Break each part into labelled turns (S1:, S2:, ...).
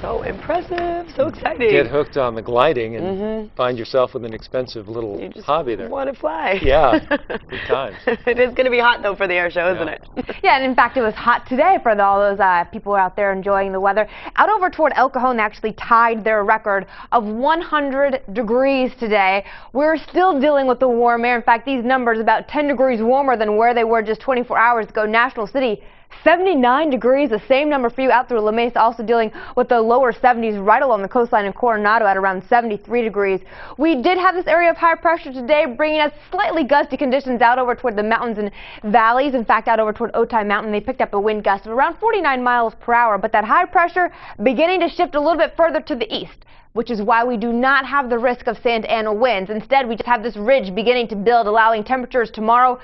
S1: So impressive, so exciting.
S2: Get hooked on the gliding and find yourself with an expensive little hobby there.
S1: You want to fly.
S2: Yeah, good times.
S1: It is going to be hot though for the air show, isn't it?
S3: Yeah, and in fact it was hot today for all those people out there enjoying the weather. Out over toward El Cajon, they actually tied their record of 100 degrees today. We're still dealing with the warm air. In fact, these numbers about 10 degrees warmer than where they were just 24 hours ago. National City, 79 degrees, the same number for you out through La Mesa, also dealing with the lower 70s right along the coastline in Coronado at around 73 degrees. We did have this area of high pressure today, bringing us slightly gusty conditions out over toward the mountains and valleys. In fact, out over toward Otay Mountain, they picked up a wind gust of around 49 miles per hour, but that high pressure beginning to shift a little bit further to the east, which is why we do not have the risk of Santa Ana winds. Instead, we just have this ridge beginning to build, allowing temperatures tomorrow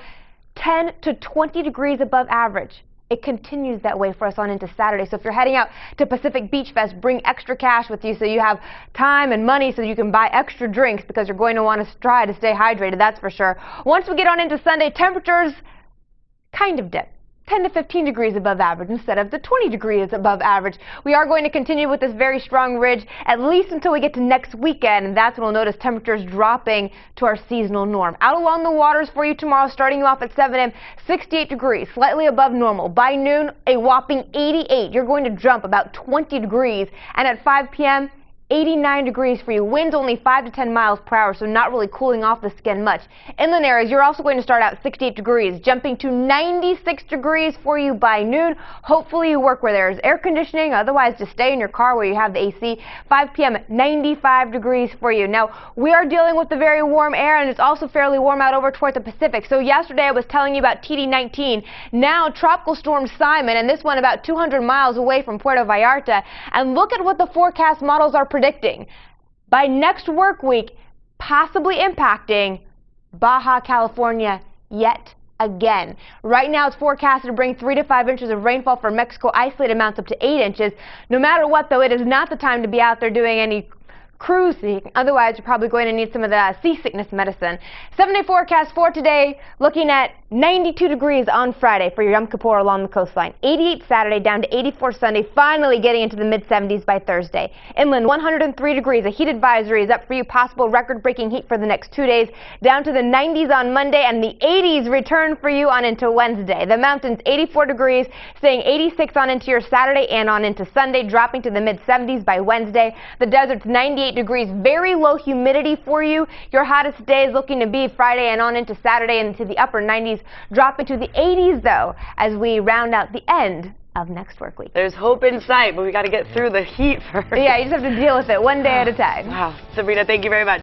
S3: 10 to 20 degrees above average. It continues that way for us on into Saturday. So if you're heading out to Pacific Beach Fest, bring extra cash with you so you have time and money so you can buy extra drinks, because you're going to want to try to stay hydrated, that's for sure. Once we get on into Sunday, temperatures kind of dip. 10 to 15 degrees above average instead of the 20 degrees above average. We are going to continue with this very strong ridge at least until we get to next weekend, and that's when we'll notice temperatures dropping to our seasonal norm. Out along the waters for you tomorrow, starting you off at 7 a.m., 68 degrees, slightly above normal. By noon, a whopping 88. You're going to jump about 20 degrees, and at 5 p.m., 89 degrees for you. Winds only 5 to 10 miles per hour, so not really cooling off the skin much. Inland areas, you're also going to start out 68 degrees, jumping to 96 degrees for you by noon. Hopefully you work where there's air conditioning, otherwise just stay in your car where you have the AC. 5 p.m., 95 degrees for you. Now, we are dealing with the very warm air, and it's also fairly warm out over toward the Pacific. So yesterday I was telling you about TD19, now Tropical Storm Simon, and this one about 200 miles away from Puerto Vallarta. And look at what the forecast models are predicting. By next work week, possibly impacting Baja California yet again. Right now it's forecasted to bring 3 to 5 inches of rainfall for Mexico, isolated amounts up to 8 inches. No matter what, though, it is not the time to be out there doing any cruising. Otherwise, you're probably going to need some of the seasickness medicine. 7-day forecast for today, looking at 92 degrees on Friday for your Yom Kippur along the coastline. 88 Saturday, down to 84 Sunday, finally getting into the mid-70s by Thursday. Inland, 103 degrees. A heat advisory is up for you. Possible record-breaking heat for the next 2 days. Down to the 90s on Monday, and the 80s return for you on into Wednesday. The mountains, 84 degrees, staying 86 on into your Saturday and on into Sunday, dropping to the mid-70s by Wednesday. The desert's 98 degrees. Very low humidity for you. Your hottest day is looking to be Friday and on into Saturday, and into the upper 90s, dropping to the 80s though as we round out the end of next work week.
S1: There's hope in sight, but we got to get through the heat first.
S3: Yeah, you just have to deal with it one day at a time.
S1: Wow. Sabrina, thank you very much.